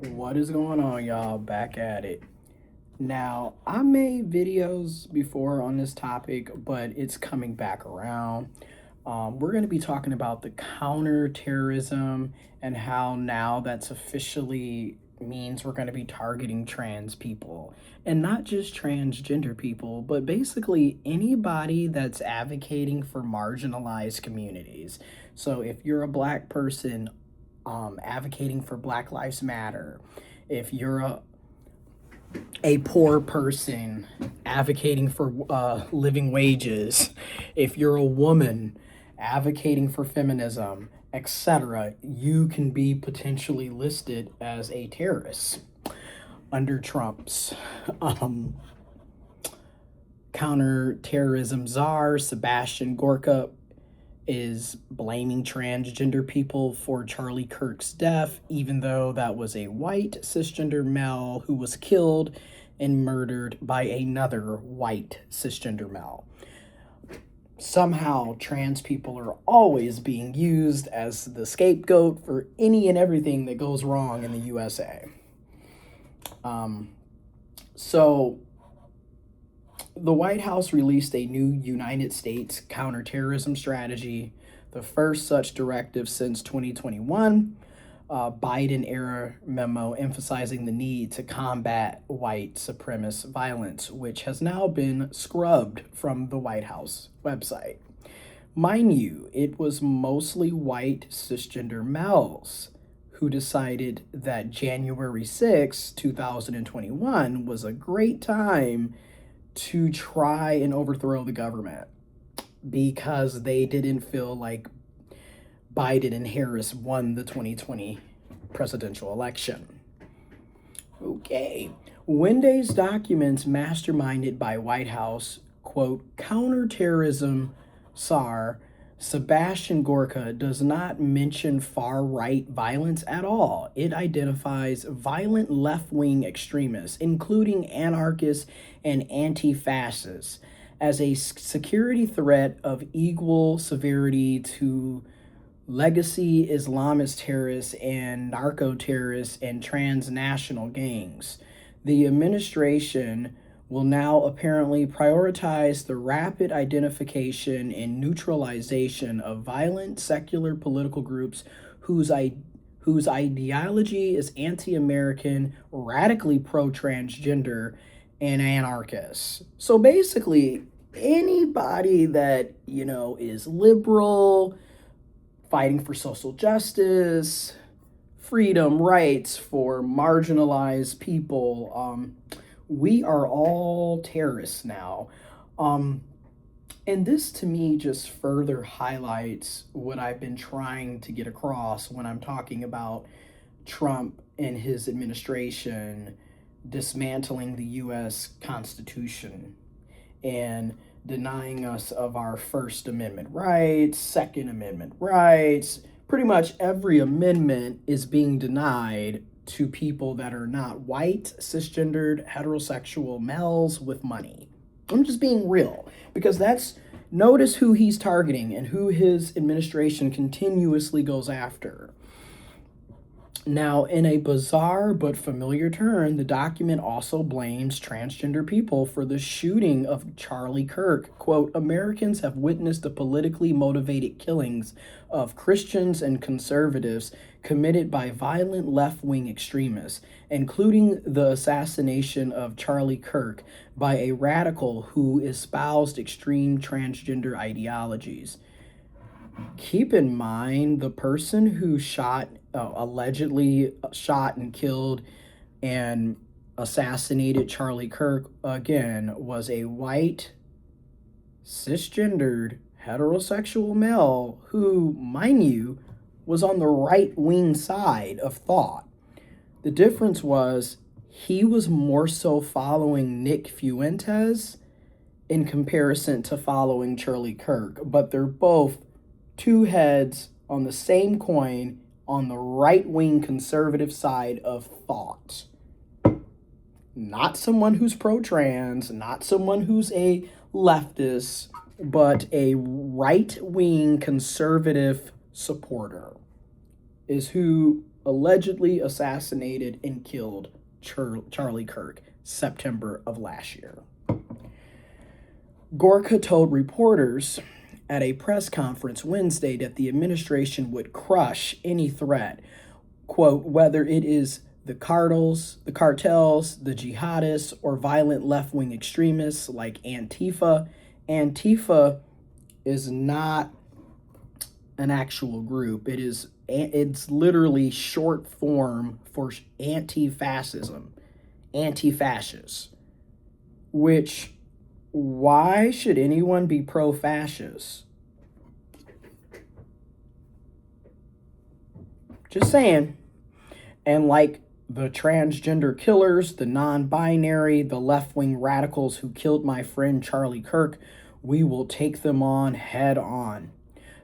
What is going on, y'all? Back at it. Now, I made videos before on this topic, but it's coming back around. We're going to be talking about the counterterrorism and how now that's officially means we're going to be targeting trans people. And not just transgender people, but basically anybody that's advocating for marginalized communities. So if you're a black person, advocating for Black Lives Matter, if you're a poor person advocating for living wages, if you're a woman advocating for feminism, etc., you can be potentially listed as a terrorist under Trump's counterterrorism czar, Sebastian Gorka, is blaming transgender people for Charlie Kirk's death, even though that was a white cisgender male who was killed and murdered by another white cisgender male. Somehow, trans people are always being used as the scapegoat for any and everything that goes wrong in the USA. So, the White House released a new United States counterterrorism strategy, the first such directive since 2021. Biden era memo emphasizing the need to combat white supremacist violence, which has now been scrubbed from the White House website. Mind you, it was mostly white cisgender males who decided that January 6, 2021 was a great time to try and overthrow the government because they didn't feel like Biden and Harris won the 2020 presidential election. Okay. Wendy's documents masterminded by White House, quote, counterterrorism czar Sebastian Gorka does not mention far-right violence at all. It identifies violent left-wing extremists, including anarchists and anti-fascists, as a security threat of equal severity to legacy Islamist terrorists and narco-terrorists and transnational gangs. The administration will now apparently prioritize the rapid identification and neutralization of violent secular political groups whose ideology is anti-American, radically pro-transgender, and anarchists. So basically, anybody that, is liberal, fighting for social justice, freedom, rights for marginalized people, we are all terrorists now. And this to me just further highlights what I've been trying to get across when I'm talking about Trump and his administration dismantling the US Constitution and denying us of our First Amendment rights, Second Amendment rights. Pretty much every amendment is being denied to people that are not white, cisgendered, heterosexual males with money. I'm just being real because notice who he's targeting and who his administration continuously goes after. Now, in a bizarre but familiar turn, the document also blames transgender people for the shooting of Charlie Kirk. Quote, Americans have witnessed the politically motivated killings of Christians and conservatives committed by violent left-wing extremists, including the assassination of Charlie Kirk by a radical who espoused extreme transgender ideologies. Keep in mind the person who allegedly shot and killed and assassinated Charlie Kirk, again, was a white, cisgendered, heterosexual male who, mind you, was on the right-wing side of thought. The difference was he was more so following Nick Fuentes in comparison to following Charlie Kirk, but they're both two heads on the same coin on the right-wing conservative side of thought. Not someone who's pro-trans, not someone who's a leftist, but a right-wing conservative supporter is who allegedly assassinated and killed Charlie Kirk, September of last year. Gorka told reporters at a press conference Wednesday that the administration would crush any threat, quote, whether it is the cartels, the jihadists, or violent left-wing extremists like Antifa. Antifa is not an actual group. It's literally short form for anti-fascism, anti-fascists, which, why should anyone be pro-fascist? Just saying. And like the transgender killers, the non-binary, the left-wing radicals who killed my friend Charlie Kirk, we will take them on head on.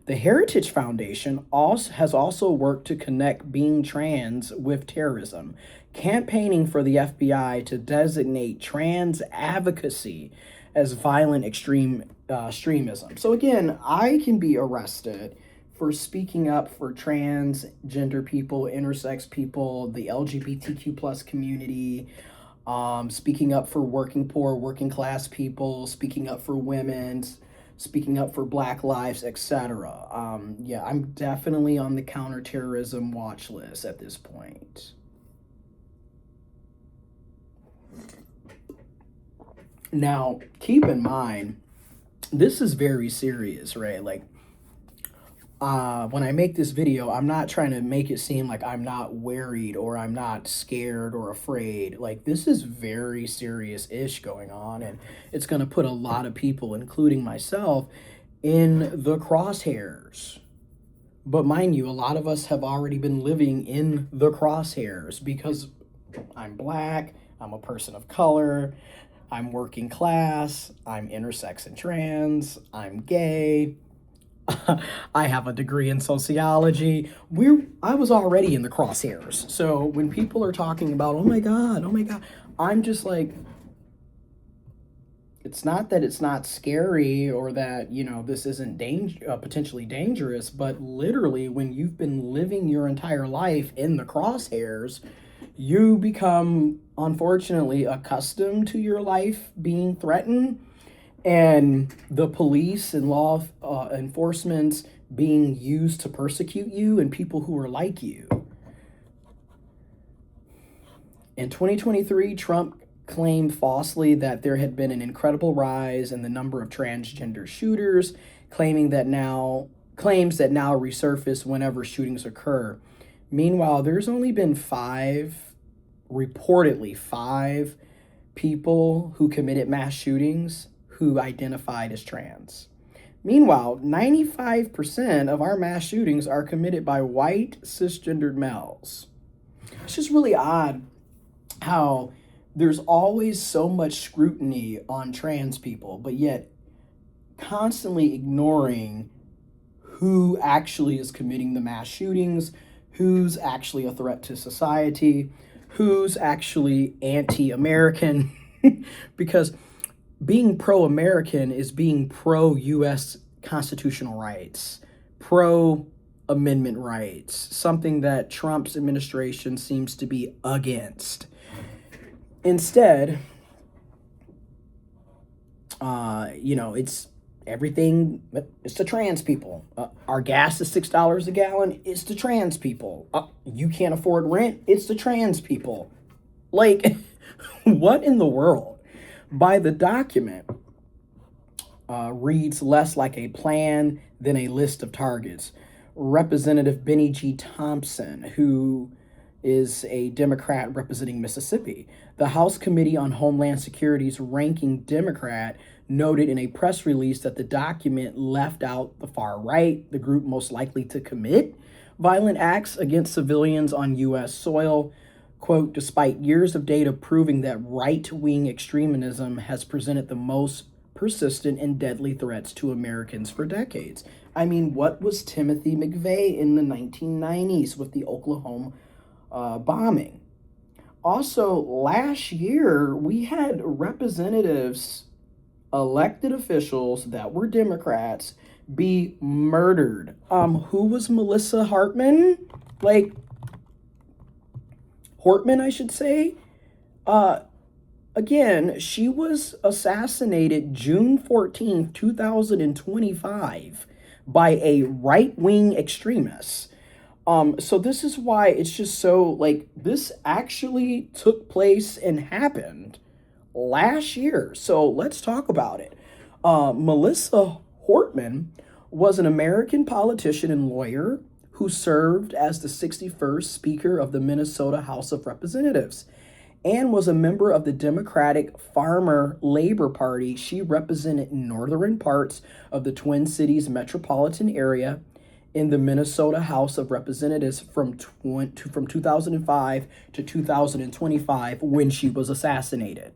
The Heritage Foundation has also worked to connect being trans with terrorism, campaigning for the FBI to designate trans advocacy as violent extremism. So again, I can be arrested for speaking up for transgender people, intersex people, the LGBTQ plus community, speaking up for working poor, working class people, speaking up for women, speaking up for Black lives, etc. Yeah, I'm definitely on the counterterrorism watch list at this point. Now, keep in mind, this is very serious, right? Like, when I make this video, I'm not trying to make it seem like I'm not worried or I'm not scared or afraid. Like, this is very serious-ish going on, and it's going to put a lot of people, including myself, in the crosshairs. But mind you, a lot of us have already been living in the crosshairs because I'm Black, I'm a person of color, I'm working class, I'm intersex and trans, I'm gay, I have a degree in sociology. I was already in the crosshairs. So when people are talking about, oh my God, I'm just like, it's not that it's not scary or that, this isn't potentially dangerous, but literally when you've been living your entire life in the crosshairs, you become, unfortunately, accustomed to your life being threatened, and the police and law enforcement being used to persecute you and people who are like you. In 2023, Trump claimed falsely that there had been an incredible rise in the number of transgender shooters, claims that now resurface whenever shootings occur. Meanwhile, there's only been reportedly five people who committed mass shootings who identified as trans. Meanwhile, 95% of our mass shootings are committed by white cisgendered males. It's just really odd how there's always so much scrutiny on trans people, but yet constantly ignoring who actually is committing the mass shootings, who's actually a threat to society, who's actually anti-American, because being pro-American is being pro-U.S. constitutional rights, pro-amendment rights, something that Trump's administration seems to be against. Instead, it's everything, it's the trans people. Our gas is $6 a gallon, it's the trans people. You can't afford rent, it's the trans people. Like, what in the world? By the document, reads less like a plan than a list of targets. Representative Benny G. Thompson, who is a Democrat representing Mississippi, the House Committee on Homeland Security's ranking Democrat, noted in a press release that the document left out the far right, the group most likely to commit violent acts against civilians on U.S. soil. Quote, despite years of data proving that right-wing extremism has presented the most persistent and deadly threats to Americans for decades. I mean, what was Timothy McVeigh in the 1990s with the Oklahoma bombing? Also, last year, we had representatives, elected officials that were Democrats, be murdered. Who was Melissa Hartman? Like, Hortman, I should say. Again, she was assassinated June 14th, 2025 by a right-wing extremist. So this is why it's just so, like, this actually took place and happened last year. So let's talk about it. Melissa Hortman was an American politician and lawyer who served as the 61st Speaker of the Minnesota House of Representatives and was a member of the Democratic Farmer Labor Party. She represented northern parts of the Twin Cities metropolitan area in the Minnesota House of Representatives from 2005 to 2025 when she was assassinated.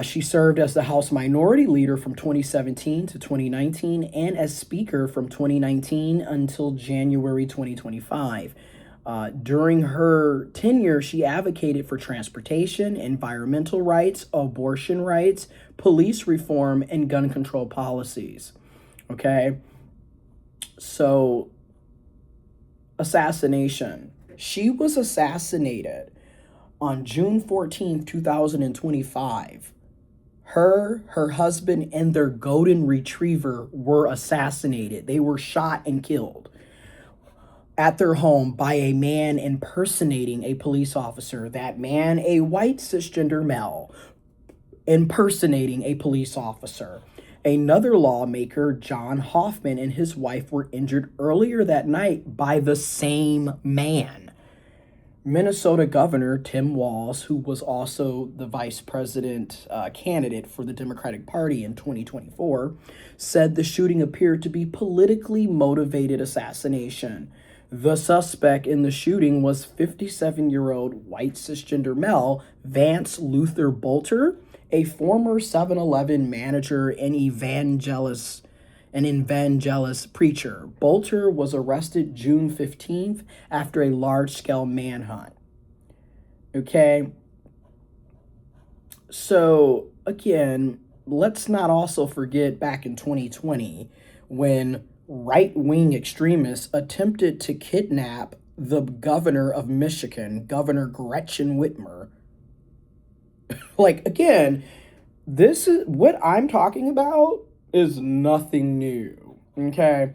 She served as the House Minority Leader from 2017 to 2019 and as Speaker from 2019 until January 2025. During her tenure, she advocated for transportation, environmental rights, abortion rights, police reform, and gun control policies. Okay? So, assassination. She was assassinated on June 14th, 2025. Her husband, and their golden retriever were assassinated. They were shot and killed at their home by a man impersonating a police officer. That man, a white cisgender male, impersonating a police officer. Another lawmaker, John Hoffman, and his wife were injured earlier that night by the same man. Minnesota Governor Tim Walz, who was also the vice president candidate for the Democratic Party in 2024, said the shooting appeared to be politically motivated assassination. The suspect in the shooting was 57-year-old white cisgender male Vance Luther Bolter, a former 7-Eleven manager and evangelist preacher. Bolter was arrested June 15th after a large-scale manhunt. Okay? So, again, let's not also forget back in 2020 when right-wing extremists attempted to kidnap the governor of Michigan, Governor Gretchen Whitmer. Like, again, this is what I'm talking about is nothing new, okay?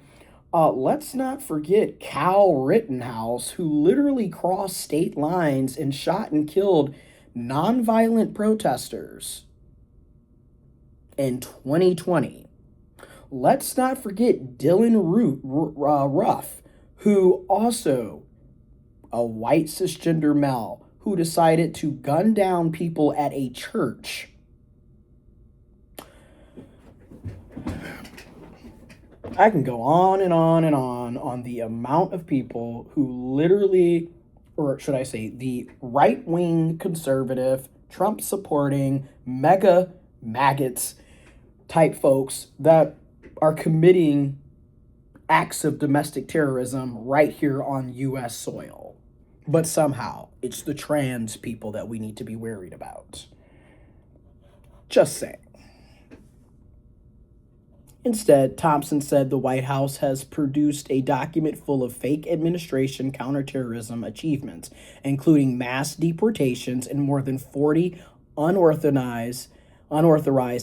Let's not forget Kyle Rittenhouse, who literally crossed state lines and shot and killed nonviolent protesters in 2020. Let's not forget Dylan Ruff, who also a white cisgender male who decided to gun down people at a church. I can go on and on and on the amount of people who literally, or should I say, the right-wing conservative, Trump-supporting, mega maggots type folks that are committing acts of domestic terrorism right here on U.S. soil. But somehow, it's the trans people that we need to be worried about. Just saying. Instead, Thompson said the White House has produced a document full of fake administration counterterrorism achievements, including mass deportations and more than 40 unauthorized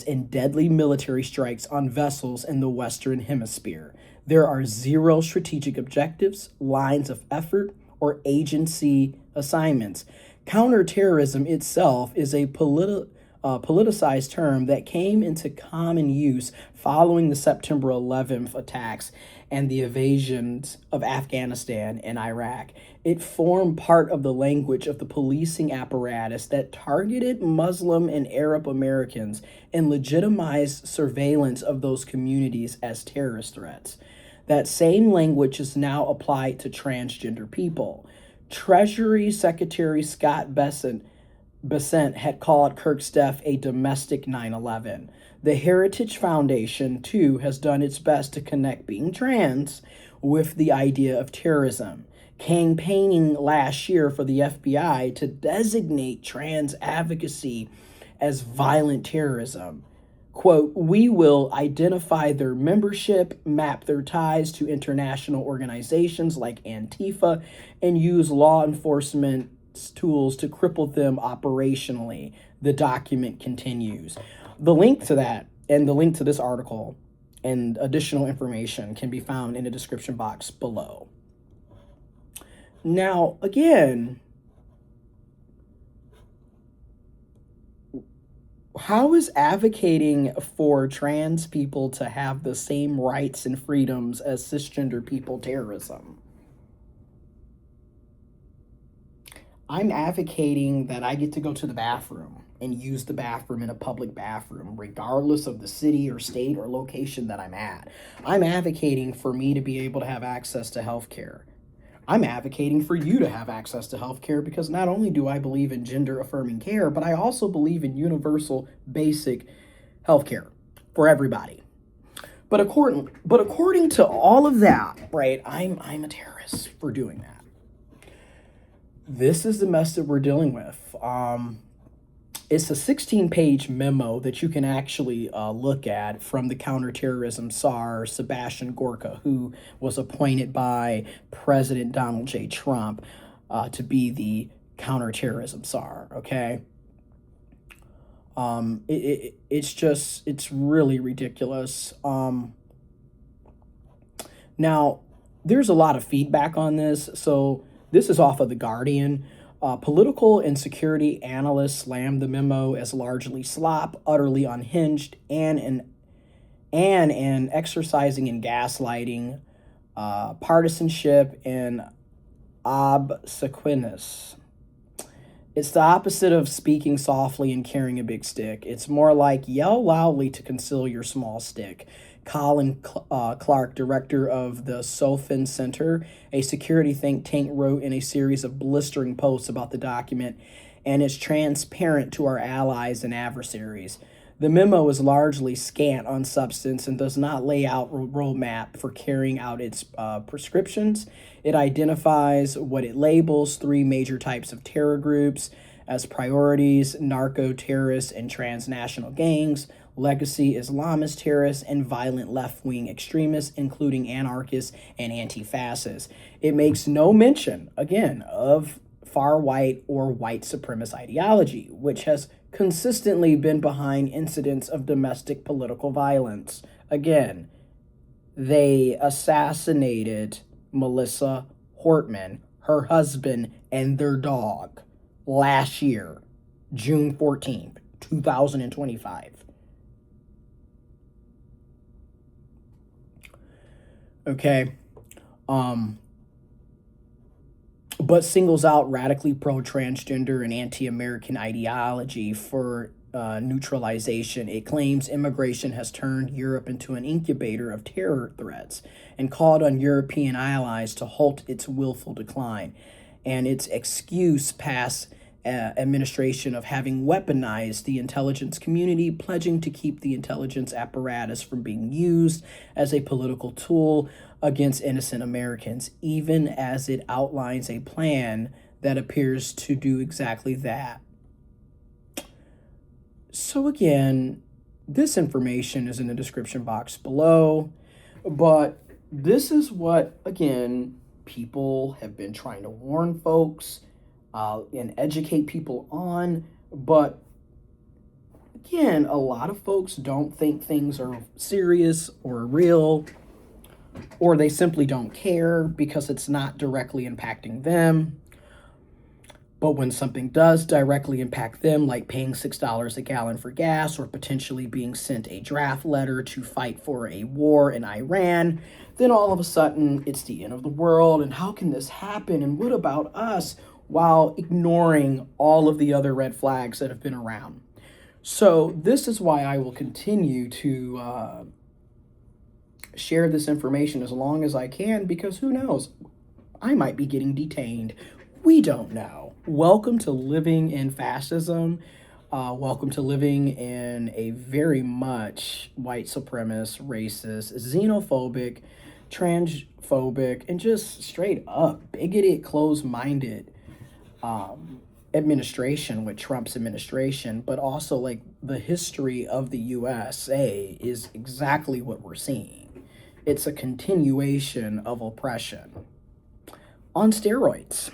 and deadly military strikes on vessels in the Western Hemisphere. There are zero strategic objectives, lines of effort, or agency assignments. Counterterrorism itself is a politicized term that came into common use following the September 11th attacks and the invasions of Afghanistan and Iraq. It formed part of the language of the policing apparatus that targeted Muslim and Arab Americans and legitimized surveillance of those communities as terrorist threats. That same language is now applied to transgender people. Treasury Secretary Scott Bessent had called Kirk's death a domestic 9/11. The Heritage Foundation, too, has done its best to connect being trans with the idea of terrorism, campaigning last year for the FBI to designate trans advocacy as violent terrorism. Quote, we will identify their membership, map their ties to international organizations like Antifa, and use law enforcement tools to cripple them operationally. The document continues. The link to that and the link to this article and additional information can be found in the description box below. Now, again, how is advocating for trans people to have the same rights and freedoms as cisgender people terrorism? I'm advocating that I get to go to the bathroom and use the bathroom in a public bathroom, regardless of the city or state or location that I'm at. I'm advocating for me to be able to have access to health care. I'm advocating for you to have access to healthcare because not only do I believe in gender affirming care, but I also believe in universal basic healthcare for everybody. But according to all of that, right, I'm a terrorist for doing that. This is the mess that we're dealing with. It's a 16-page memo that you can actually look at from the counterterrorism czar, Sebastian Gorka, who was appointed by President Donald J. Trump to be the counterterrorism czar, okay? It's really ridiculous. Now, there's a lot of feedback on this, so this is off of The Guardian. Political and security analysts slammed the memo as largely slop, utterly unhinged, and an exercising in gaslighting, partisanship, and obsequiousness. It's the opposite of speaking softly and carrying a big stick. It's more like yell loudly to conceal your small stick. Colin Clark, director of the Sofin Center, a security think tank, wrote in a series of blistering posts about the document, and is transparent to our allies and adversaries. The memo is largely scant on substance and does not lay out a roadmap for carrying out its prescriptions. It identifies what it labels three major types of terror groups as priorities: narco-terrorists and transnational gangs, legacy Islamist terrorists, and violent left-wing extremists, including anarchists and anti-fascists. It makes no mention, again, of far-right or white supremacist ideology, which has consistently been behind incidents of domestic political violence. Again, they assassinated Melissa Hortman, her husband, and their dog last year, June 14th, 2025. Okay. But singles out radically pro-transgender and anti-American ideology for neutralization. It claims immigration has turned Europe into an incubator of terror threats and called on European allies to halt its willful decline. And its excuse past administration of having weaponized the intelligence community, pledging to keep the intelligence apparatus from being used as a political tool against innocent Americans, even as it outlines a plan that appears to do exactly that. So again, this information is in the description box below, but this is what, again, people have been trying to warn folks and educate people on. But again, a lot of folks don't think things are serious or real, or they simply don't care because it's not directly impacting them. But when something does directly impact them, like paying $6 a gallon for gas or potentially being sent a draft letter to fight for a war in Iran, then all of a sudden it's the end of the world. And how can this happen? And what about us? While ignoring all of the other red flags that have been around. So this is why I will continue to share this information as long as I can, because who knows? I might be getting detained. We don't know. Welcome to living in fascism. Welcome to living in a very much white supremacist, racist, xenophobic, transphobic, and just straight up bigoted, closed-minded administration, with Trump's administration, but also like the history of the USA is exactly what we're seeing. It's a continuation of oppression on steroids.